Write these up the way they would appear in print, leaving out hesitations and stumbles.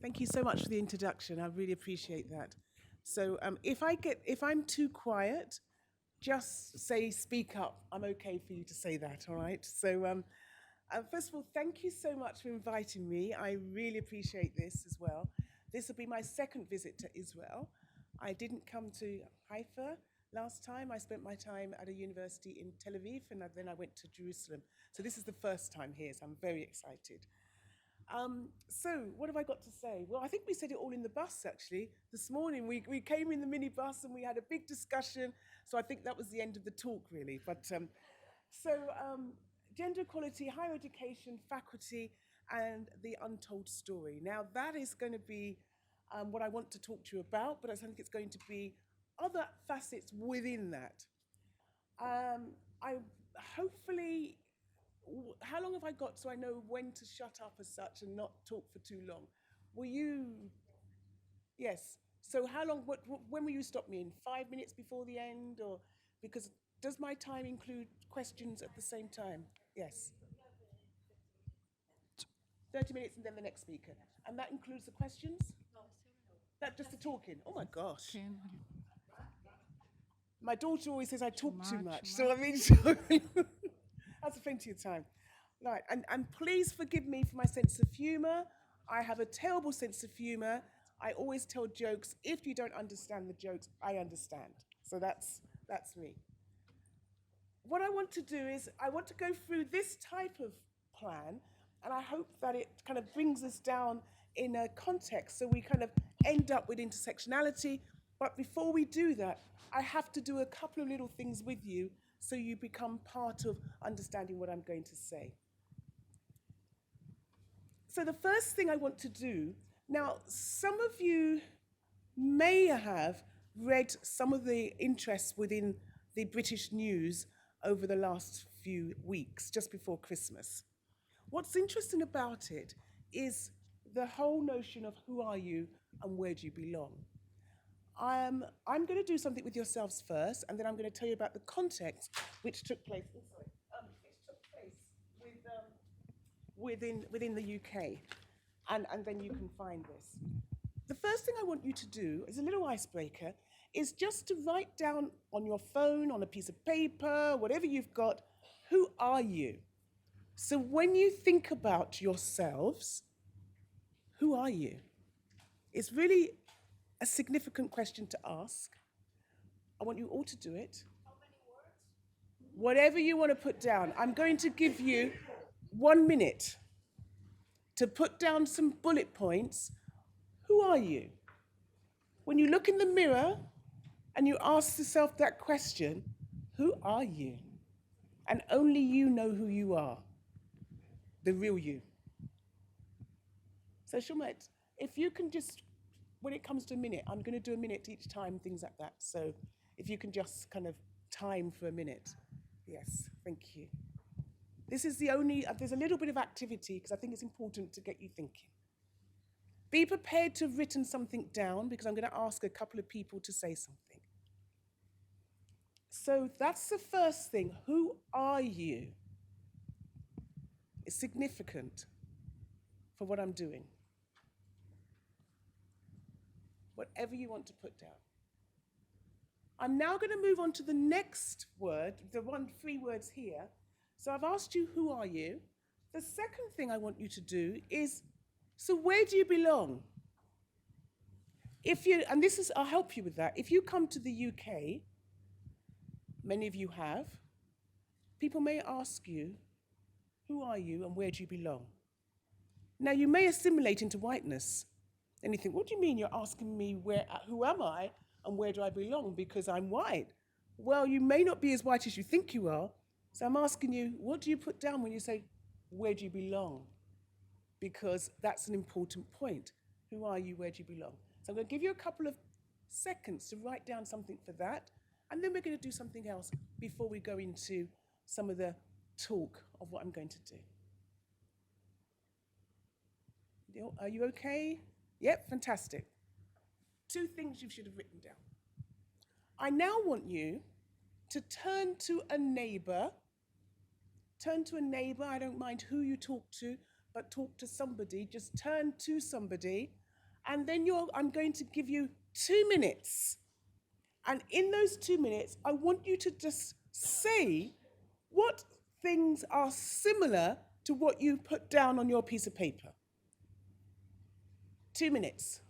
Thank you so much for the introduction. I really appreciate that. So if I'm too quiet, just say speak up. I'm okay for you to say that. All right. First of all, thank you so much for inviting me. I really appreciate this as well. This will be my second visit to Israel. I didn't come to Haifa last time. I spent my time at a university in Tel Aviv, and then I went to Jerusalem. So this is the first time here, so I'm very excited. So what have I got to say? Well, I think we said it all in the bus actually. This morning we came in the minibus and we had a big discussion. So I think that was the end of the talk really. So gender equality, higher education, faculty, and the untold story. Now that is going to be what I want to talk to you about, but I think it's going to be other facets within that. I hopefully how long have I got so I know when to shut up as such and not talk for too long? Will you? Yes. So how long? When will you stop me? In 5 minutes before the end, or because does my time include questions at the same time? Yes. 30 minutes and then the next speaker, and that includes the questions. That just the talking. Oh my gosh. My daughter always says I talk too much. So I mean, that's plenty of time. Right, and please forgive me for my sense of humor. I have a terrible sense of humor. I always tell jokes. If you don't understand the jokes, I understand. So that's me. What I want to do is I want to go through this type of plan, and I hope that it kind of brings us down in a context so we kind of end up with intersectionality. But before we do that, I have to do a couple of little things with you so you become part of understanding what I'm going to say. So the first thing I want to do, now some of you may have read some of the interests within the British news over the last few weeks, just before Christmas. What's interesting about it is the whole notion of who are you and where do you belong. I'm going to do something with yourselves first, and then I'm going to tell you about the context which took place. Oh, sorry, which took place within the UK, and then you can find this. The first thing I want you to do is a little icebreaker, is just to write down on your phone, on a piece of paper, whatever you've got, who are you? So when you think about yourselves, who are you? It's really a significant question to ask. I want you all to do it. How many words? Whatever you want to put down. I'm going to give you 1 minute to put down some bullet points. Who are you? When you look in the mirror and you ask yourself that question, who are you? And only you know who you are, the real you. So Shumet, if you can just, when it comes to a minute, I'm going to do a minute each time, things like that. So if you can just kind of time for a minute. Yes, thank you. This is the only, there's a little bit of activity because I think it's important to get you thinking. Be prepared to have written something down because I'm going to ask a couple of people to say something. So that's the first thing. Who are you? It's significant for what I'm doing. Whatever you want to put down. I'm now going to move on to the next word, the 3 words here. So I've asked you, who are you? The second thing I want you to do is, so where do you belong? And this is, I'll help you with that. If you come to the UK, many of you have, people may ask you, who are you and where do you belong? Now you may assimilate into whiteness. And you think, what do you mean you're asking me who am I and where do I belong because I'm white? Well, you may not be as white as you think you are. So I'm asking you, what do you put down when you say, where do you belong? Because that's an important point. Who are you, where do you belong? So I'm going to give you a couple of seconds to write down something for that. And then we're going to do something else before we go into some of the talk of what I'm going to do. Are you okay? Yep, fantastic. 2 things you should have written down. I now want you to turn to a neighbor. Turn to a neighbor, I don't mind who you talk to, but talk to somebody. Just turn to somebody And then I'm going to give you 2 minutes. And in those 2 minutes, I want you to just say what things are similar to what you put down on your piece of paper. 2 minutes.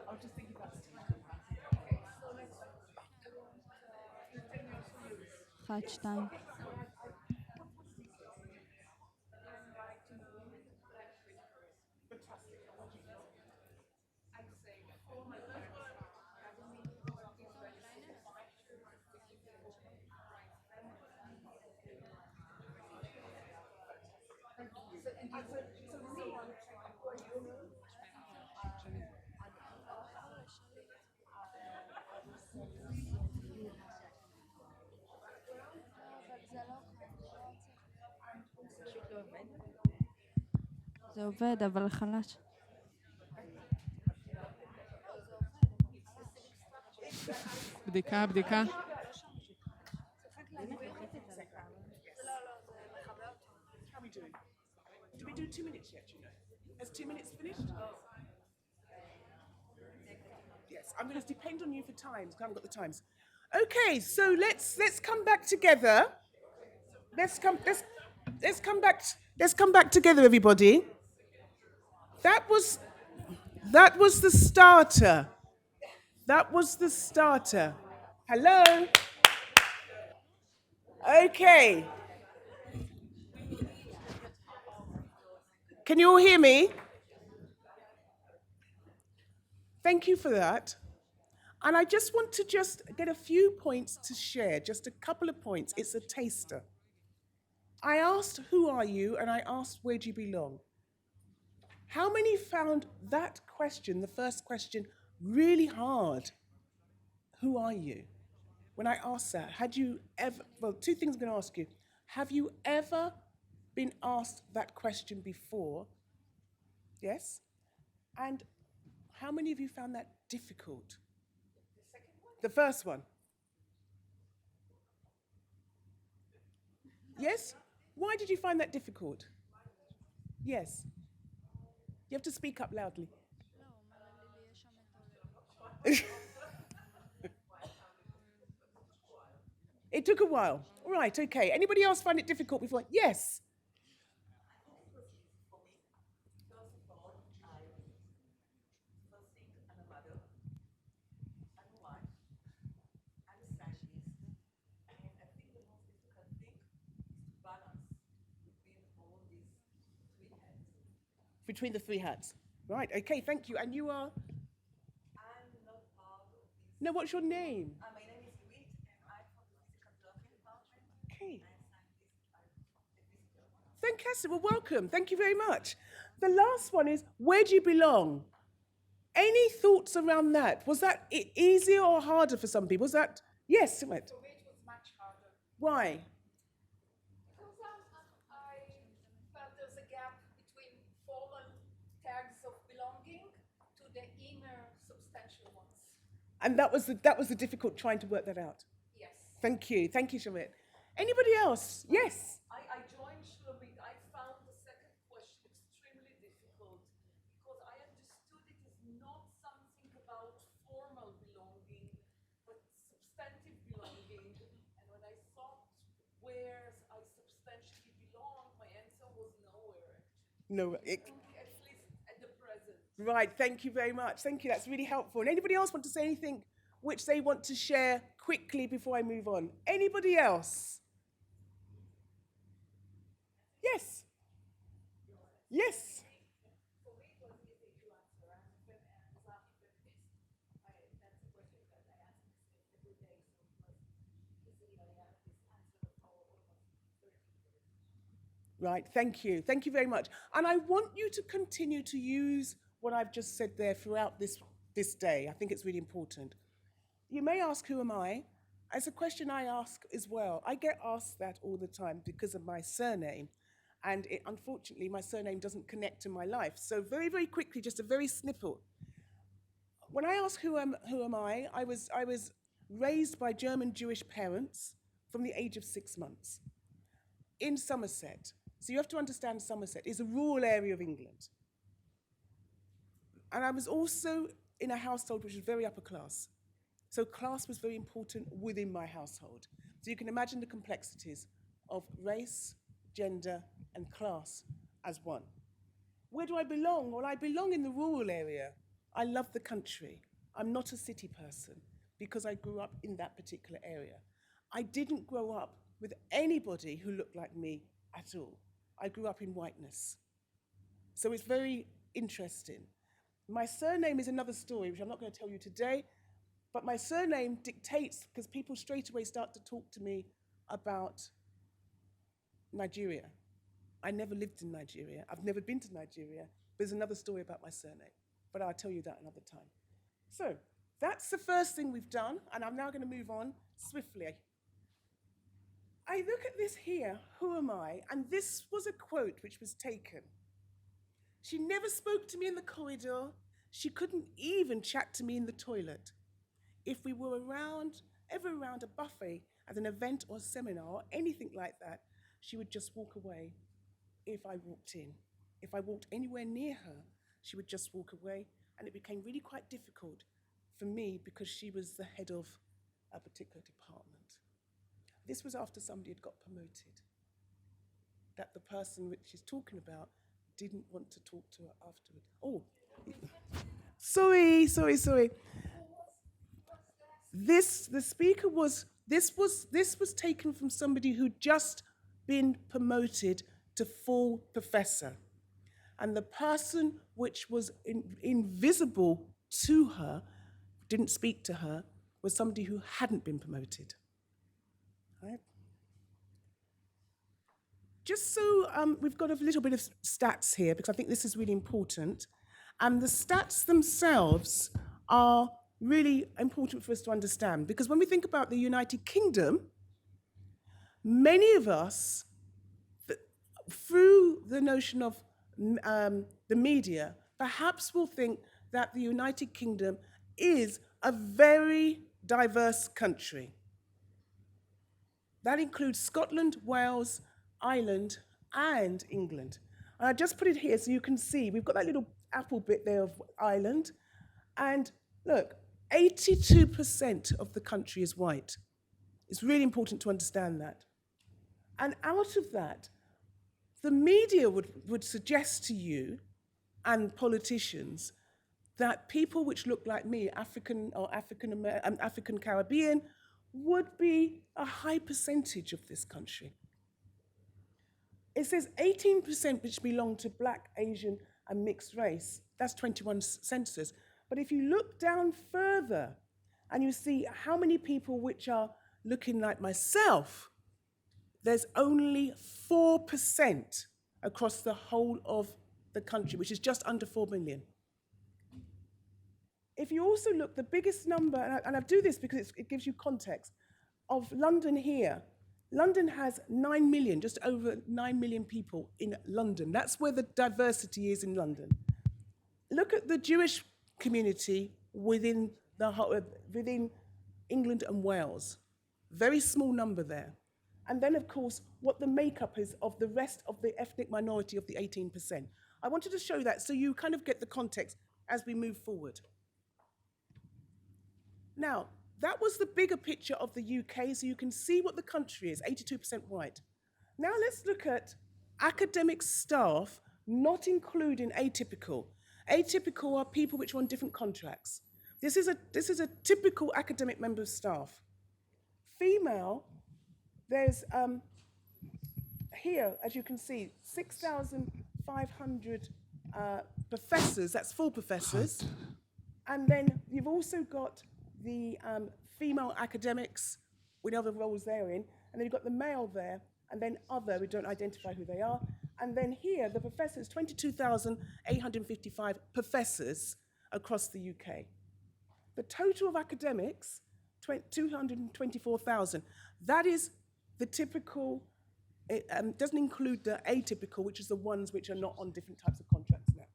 I'll just think about time. אחד, שתיים. זה עובד, אבל חלש. בדיקה, בדיקה. How are we doing? Do we do 2 minutes yet, you know? Has 2 minutes finished? Yes, I'm going to depend on you for times, because I haven't got the times. Okay, so let's come back together. Let's come back together, everybody. That was the starter. That was the starter. Hello? Okay. Can you all hear me? Thank you for that. And I just want to get a few points to share, just a couple of points. It's a taster. I asked, who are you? And I asked, where do you belong? How many found that question, the first question, really hard? Who are you? When I asked that, had you ever, well, two things I'm going to ask you. Have you ever been asked that question before? Yes? And how many of you found that difficult? The first one. Yes? Why did you find that difficult? Yes. You have to speak up loudly. It took a while. Right, okay. Anybody else find it difficult before? Yes. Between the three hats. Right, okay, thank you. And you are? I'm not part of this. No, what's your name? My name is Louise, and I'm from the physical therapy department. Okay. I'm scientist. Fantastic. Well, welcome. Thank you very much. The last one is, where do you belong? Any thoughts around that? Was that easier or harder for some people? Was that, yes, Sumit? For me, it was much harder. Why? Because I felt there's a gap between formal tags of belonging to the inner substantial ones. And that was the difficult trying to work that out. Yes. Thank you, Shamit. Anybody else? Yes. I joined Showunmi. I found the second question extremely difficult because I understood it is not something about formal belonging, but substantive belonging. And when I thought where I substantially belong, my answer was nowhere. No. At least at the present. Right. Thank you very much. Thank you. That's really helpful. And anybody else want to say anything which they want to share quickly before I move on? Anybody else? Yes. Yes. For me, it was easy to answer. I'm a feminist. That's a question that I answer every day. So it was easy. I have this answer for almost 30 years. Right. Thank you. Thank you very much. And I want you to continue to use what I've just said there throughout this day. I think it's really important. You may ask, who am I? It's a question I ask as well. I get asked that all the time because of my surname. And unfortunately, my surname doesn't connect to my life. So very, very quickly, just a very snippet. When I ask who am I was raised by German Jewish parents from the age of 6 months in Somerset. So you have to understand Somerset is a rural area of England. And I was also in a household which was very upper class. So class was very important within my household. So you can imagine the complexities of race, gender, and class as one. Where do I belong? Well, I belong in the rural area. I love the country. I'm not a city person because I grew up in that particular area. I didn't grow up with anybody who looked like me at all. I grew up in whiteness. So it's very interesting. My surname is another story, which I'm not going to tell you today, but my surname dictates, because people straight away start to talk to me about Nigeria. I never lived in Nigeria. I've never been to Nigeria. There's another story about my surname, but I'll tell you that another time. So that's the first thing we've done, and I'm now going to move on swiftly. I look at this here, who am I? And this was a quote which was taken. She never spoke to me in the corridor. She couldn't even chat to me in the toilet. If we were ever around a buffet at an event or seminar or anything like that, she would just walk away if I walked in. If I walked anywhere near her, she would just walk away, and it became really quite difficult for me because she was the head of a particular department. This was after somebody had got promoted, that the person which she's talking about didn't want to talk to her afterward. Oh, sorry. This was taken from somebody who'd just been promoted to full professor. And the person which was invisible to her, didn't speak to her, was somebody who hadn't been promoted. Right? Just so we've got a little bit of stats here, because I think this is really important. And the stats themselves are really important for us to understand, because when we think about the United Kingdom, many of us, through the notion of the media, perhaps will think that the United Kingdom is a very diverse country. That includes Scotland, Wales, Ireland, and England. And I just put it here so you can see, we've got that little apple bit there of Ireland. And look, 82% of the country is white. It's really important to understand that. And out of that, the media would suggest to you and politicians that people which look like me, African Caribbean, would be a high percentage of this country. It says 18% which belong to Black, Asian, and mixed race. That's 21 census. But if you look down further and you see how many people which are looking like myself, there's only 4% across the whole of the country, which is just under 4 million. If you also look, the biggest number, and I do this because it gives you context, of London here, London has 9 million, just over 9 million people in London. That's where the diversity is in London. Look at the Jewish community within England and Wales. Very small number there. And then, of course, what the makeup is of the rest of the ethnic minority of the 18%. I wanted to show that so you kind of get the context as we move forward. Now, that was the bigger picture of the UK, so you can see what the country is, 82% white. Now let's look at academic staff, not including atypical. Atypical are people which are on different contracts. This is a typical academic member of staff. Female, there's here, as you can see, 6,500 professors, that's full professors. And then you've also got the female academics, we know the roles they're in, and then you've got the male there, and then other, we don't identify who they are. And then here, the professors, 22,855 professors across the UK. The total of academics, 224,000. That is the typical It doesn't include the atypical, which is the ones which are not on different types of contracts now.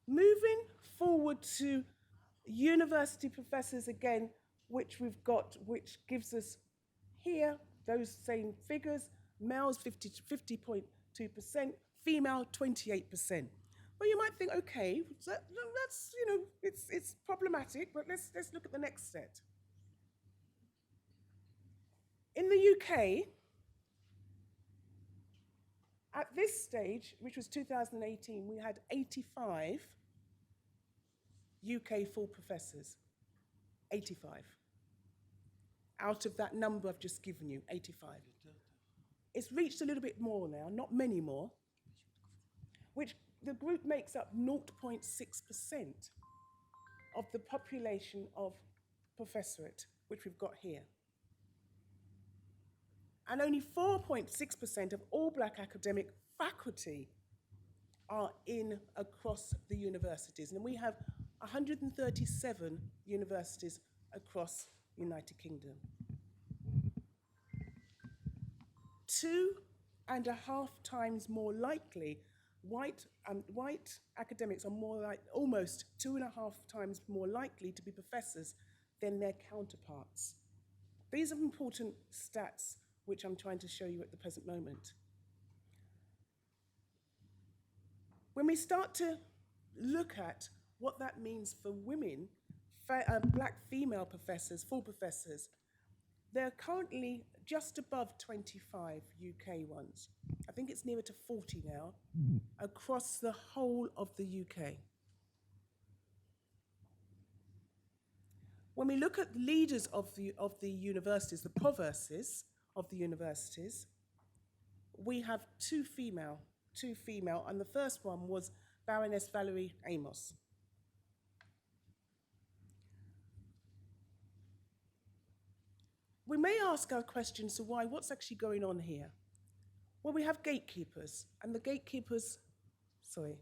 Moving forward to university professors again, which we've got, which gives us here those same figures: males 50.2%, female 28%. Well, you might think, okay, that's it's problematic, but let's look at the next set. In the UK, at this stage, which was 2018, we had 85 UK full professors. 85. Out of that number I've just given you, 85. It's reached a little bit more now, not many more, which the group makes up 0.6% of the population of professorate, which we've got here. And only 4.6% of all black academic faculty are in across the universities. And we have 137 universities across the United Kingdom. 2.5 times more likely, white academics are more like, almost 2.5 times more likely to be professors than their counterparts. These are important stats which I'm trying to show you at the present moment. When we start to look at what that means for women, black female professors, full professors, they're currently just above 25 UK ones. I think it's nearer to 40 now, across the whole of the UK. When we look at leaders of the universities, the provosts of the universities, we have two female, and the first one was Baroness Valerie Amos. We may ask our question, so what's actually going on here? Well, we have gatekeepers, and the gatekeepers, sorry.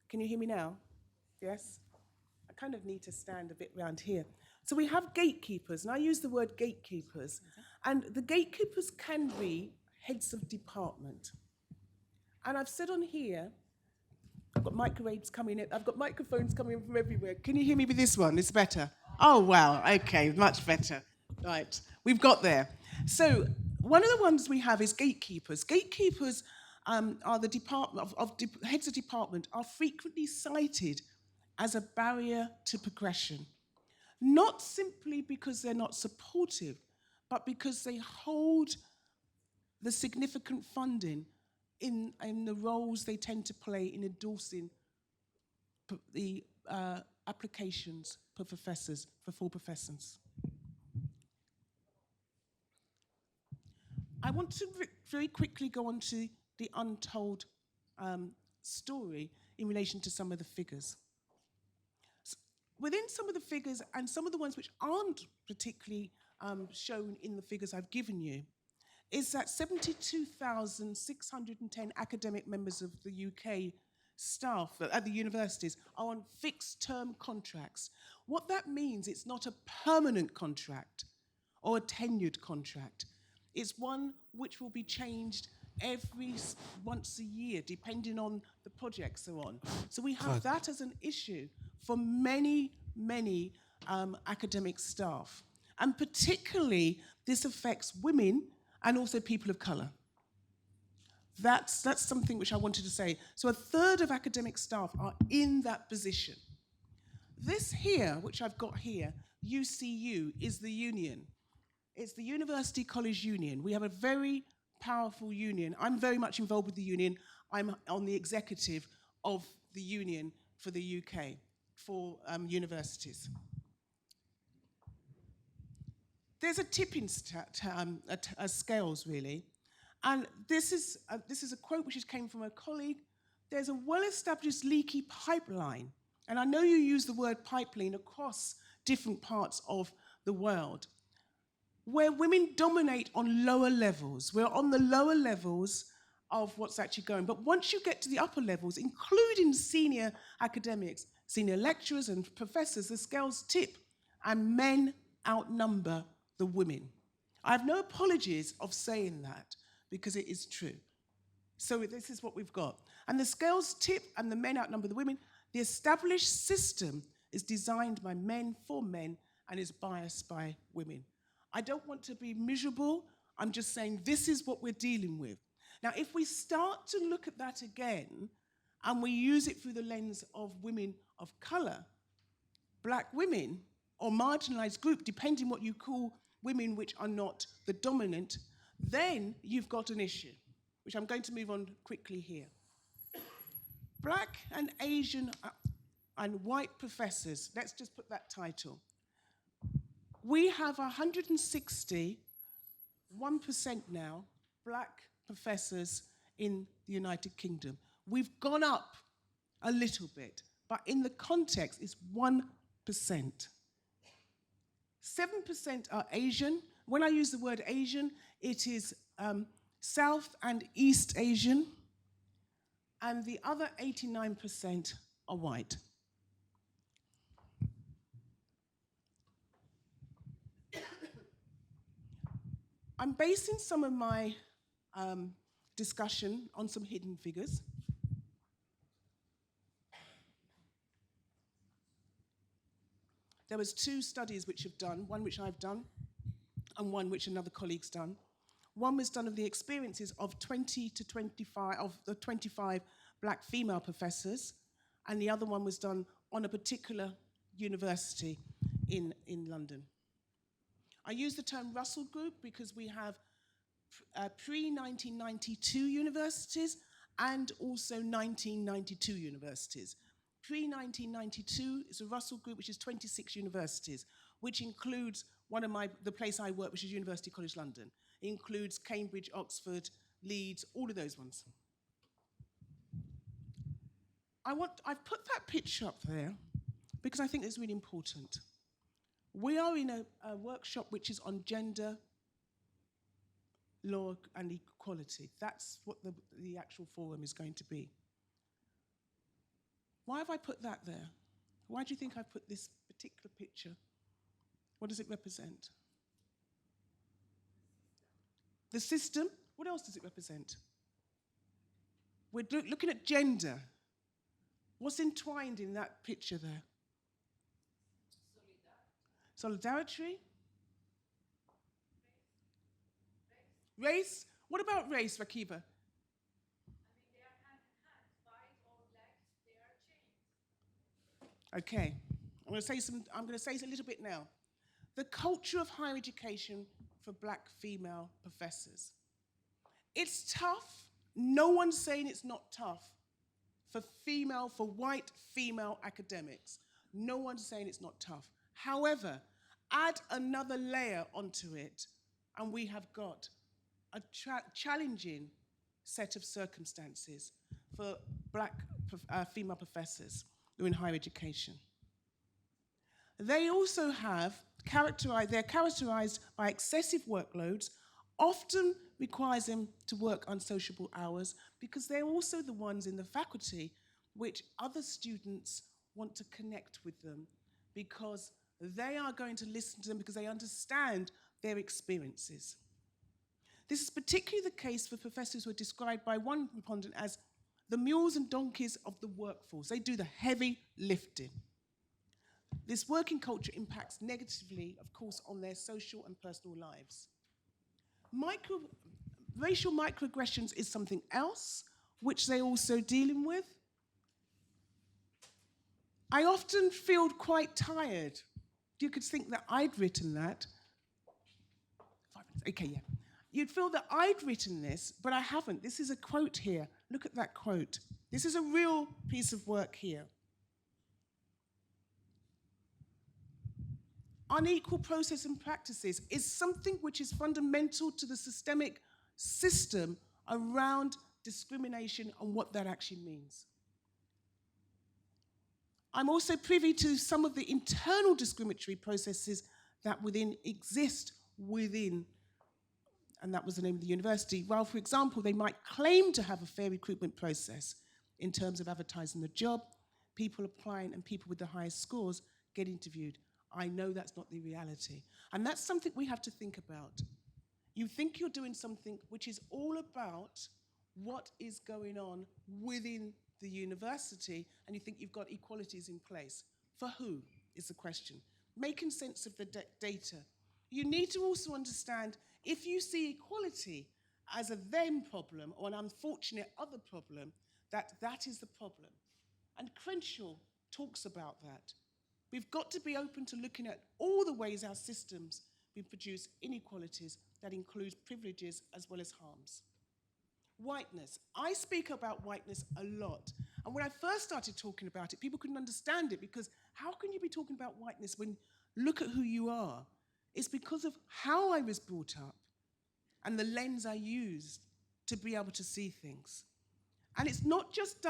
Can you hear me now? Yes? I kind of need to stand a bit round here. So we have gatekeepers, and I use the word gatekeepers, and the gatekeepers can be heads of department. And I've said on here, I've got microwaves coming in, I've got microphones coming in from everywhere. Can you hear me with this one? It's better. Oh, wow, okay, much better. Right, we've got there. So one of the ones we have is gatekeepers. Gatekeepers are the department heads of department are frequently cited as a barrier to progression, not simply because they're not supportive, but because they hold the significant funding in the roles they tend to play in endorsing the applications for professors, for full professors. I want to very quickly go on to the untold story in relation to some of the figures. Within some of the figures, and some of the ones which aren't particularly shown in the figures I've given you, is that 72,610 academic members of the UK staff at the universities are on fixed-term contracts. What that means, it's not a permanent contract or a tenured contract. It's one which will be changed once a year, depending on the projects they're on. So we have that as an issue for many, many academic staff. And particularly, this affects women and also people of colour. That's something which I wanted to say. So 1/3 of academic staff are in that position. This here, which I've got here, UCU, is the union. It's the University College Union. We have a very powerful union. I'm very much involved with the union. I'm on the executive of the union for the UK, for universities. There's a tipping scales, really. And this is a quote which came from a colleague. There's a well-established leaky pipeline. And I know you use the word pipeline across different parts of the world, where women dominate on lower levels. We're on the lower levels of what's actually going. But once you get to the upper levels, including senior academics, senior lecturers and professors, the scales tip, and men outnumber the women. I have no apologies of saying that because it is true. So this is what we've got. And the scales tip and the men outnumber the women. The established system is designed by men for men and is biased by women. I don't want to be miserable. I'm just saying this is what we're dealing with. Now, if we start to look at that again and we use it through the lens of women of color, black women or marginalized group, depending what you call women which are not the dominant, then you've got an issue, which I'm going to move on quickly here. Black and Asian and white professors, let's just put that title. We have 160, 1% now, black professors in the United Kingdom. We've gone up a little bit, but in the context, it's 1%. 7% are Asian. When I use the word Asian, it is South and East Asian, and the other 89% are white. I'm basing some of my discussion on some hidden figures. There was 2 studies which have done, one which I've done and one which another colleague's done. One was done of the experiences of 20 to 25, of the 25 black female professors, and the other one was done on a particular university in London. I use the term Russell Group because we have pre-1992 universities and also 1992 universities. Pre-1992 is a Russell Group, which is 26 universities, which includes the place I work, which is University College London. It includes Cambridge, Oxford, Leeds, all of those ones. I've put that picture up there because I think it's really important. We are in a workshop which is on gender, law, and equality. That's what the actual forum is going to be. Why have I put that there? Why do you think I put this particular picture? What does it represent? The system. What else does it represent? We're looking at gender. What's entwined in that picture there? Solidarity. Race. What about race, Rakiba? I mean, they are hand in hand, white or black, they are chains. Okay, I'm going to say a little bit now. The culture of higher education for black female professors. It's tough. No one's saying it's not tough for white female academics. No one's saying it's not tough. However, add another layer onto it, and we have got a challenging set of circumstances for black female professors who are in higher education. They also they're characterized by excessive workloads, often requires them to work unsociable hours because they're also the ones in the faculty which other students want to connect with them because they are going to listen to them because they understand their experiences. This is particularly the case for professors who are described by one respondent as the mules and donkeys of the workforce. They do the heavy lifting. This working culture impacts negatively, of course, on their social and personal lives. Racial microaggressions is something else, which they're also dealing with. I often feel quite tired. You could think that I'd written that. 5 minutes, okay, yeah. You'd feel that I'd written this, but I haven't. This is a quote here. Look at that quote. This is a real piece of work here. Unequal process and practices is something which is fundamental to the systemic system around discrimination and what that actually means. I'm also privy to some of the internal discriminatory processes that exist within, and that was the name of the university. While, for example, they might claim to have a fair recruitment process in terms of advertising the job, people applying and people with the highest scores get interviewed. I know that's not the reality. And that's something we have to think about. You think you're doing something which is all about what is going on within the university, and you think you've got equalities in place. For who is the question? Making sense of the data. You need to also understand, if you see equality as a them problem or an unfortunate other problem, that is the problem. And Crenshaw talks about that. We've got to be open to looking at all the ways our systems reproduce inequalities that include privileges as well as harms. Whiteness. I speak about whiteness a lot. And when I first started talking about it, people couldn't understand it, because how can you be talking about whiteness when look at who you are? It's because of how I was brought up and the lens I used to be able to see things. And it's not just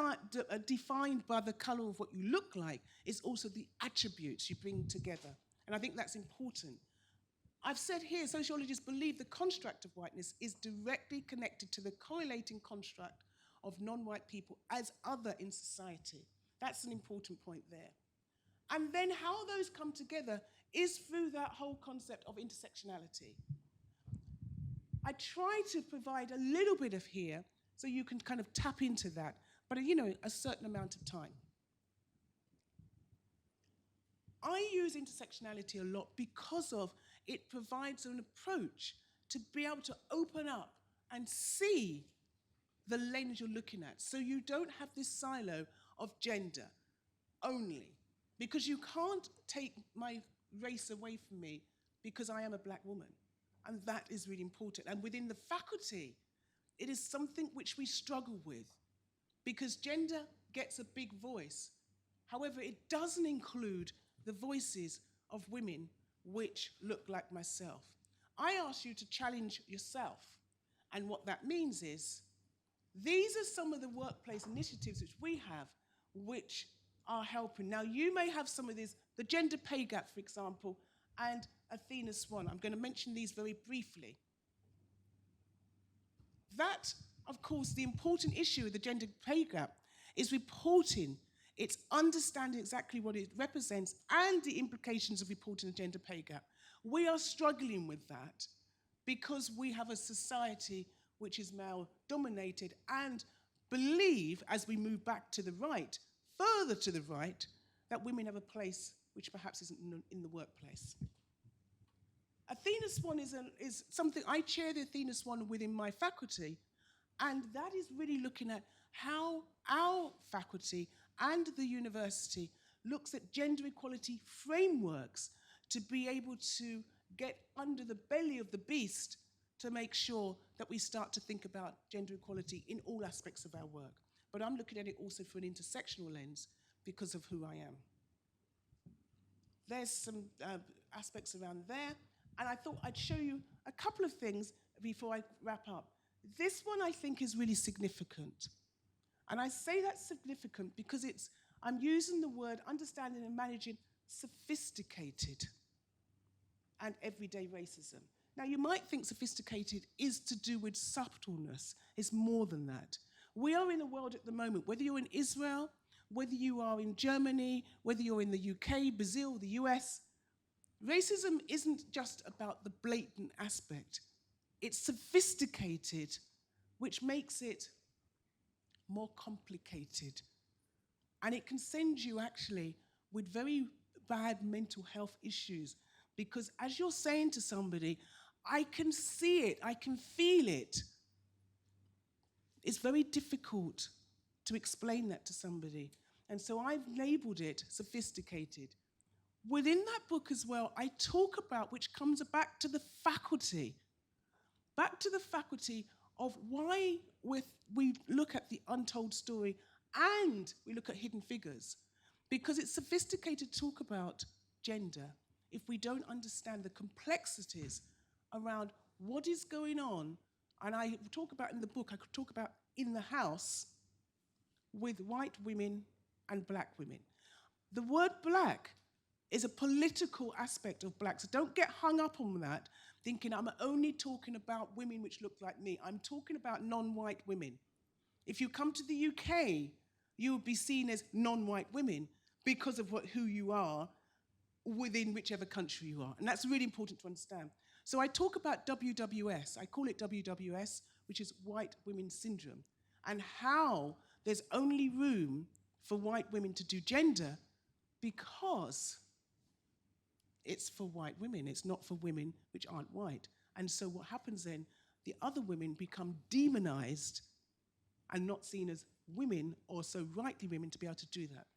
defined by the color of what you look like, it's also the attributes you bring together. And I think that's important. I've said here, sociologists believe the construct of whiteness is directly connected to the correlating construct of non-white people as other in society. That's an important point there. And then how those come together is through that whole concept of intersectionality. I try to provide a little bit of here so you can kind of tap into that, but a certain amount of time. I use intersectionality a lot because of it provides an approach to be able to open up and see the lens you're looking at. So you don't have this silo of gender only, because you can't take my race away from me because I am a black woman. And that is really important. And within the faculty, it is something which we struggle with, because gender gets a big voice. However, it doesn't include the voices of women which look like myself. I ask you to challenge yourself. And what that means is, these are some of the workplace initiatives which we have, which are helping. Now, you may have some of these, the gender pay gap, for example, and Athena Swan. I'm going to mention these very briefly. That, of course, the important issue with the gender pay gap is reporting. It's understanding exactly what it represents and the implications of reporting a gender pay gap. We are struggling with that because we have a society which is male-dominated and believe, as we move back to the right, further to the right, that women have a place which perhaps isn't in the workplace. Athena Swan is something, I chair the Athena Swan within my faculty, and that is really looking at how our faculty and the university looks at gender equality frameworks to be able to get under the belly of the beast to make sure that we start to think about gender equality in all aspects of our work. But I'm looking at it also through an intersectional lens because of who I am. There's some aspects around there, and I thought I'd show you a couple of things before I wrap up. This one I think is really significant. And I say that's significant because I'm using the word understanding and managing sophisticated and everyday racism. Now, you might think sophisticated is to do with subtleness. It's more than that. We are in a world at the moment, whether you're in Israel, whether you are in Germany, whether you're in the UK, Brazil, the US, racism isn't just about the blatant aspect. It's sophisticated, which makes it more complicated. And it can send you actually with very bad mental health issues, because as you're saying to somebody, I can see it, I can feel it. It's very difficult to explain that to somebody. And so I've labeled it sophisticated. Within that book as well, I talk about, which comes back to the faculty of why we look at the untold story and we look at hidden figures. Because it's sophisticated to talk about gender if we don't understand the complexities around what is going on. And I talk about in the book, I could talk about in the house with white women and black women. The word black is a political aspect of black. So don't get hung up on that, thinking I'm only talking about women which look like me. I'm talking about non-white women. If you come to the UK, you will be seen as non-white women because of who you are. within whichever country you are. And that's really important to understand. So I talk about WWS, I call it WWS, which is White Women Syndrome, and how there's only room for white women to do gender because it's for white women, it's not for women which aren't white. And so what happens then, the other women become demonized and not seen as women, or so rightly women, to be able to do that.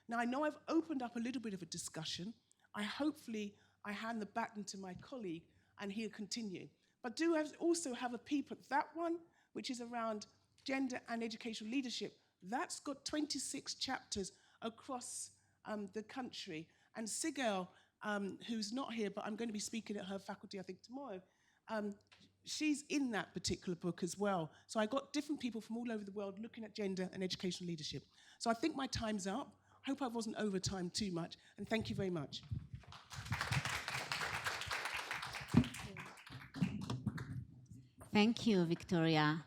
Now, I know I've opened up a little bit of a discussion. I hand the baton to my colleague and he'll continue. But also have a peep at that one, which is around gender and educational leadership. That's got 26 chapters across the country. And Sigel, who's not here, but I'm going to be speaking at her faculty, I think, tomorrow, she's in that particular book as well. So I got different people from all over the world looking at gender and educational leadership. So I think my time's up. I hope I wasn't over time too much, and thank you very much. Thank you, Victoria.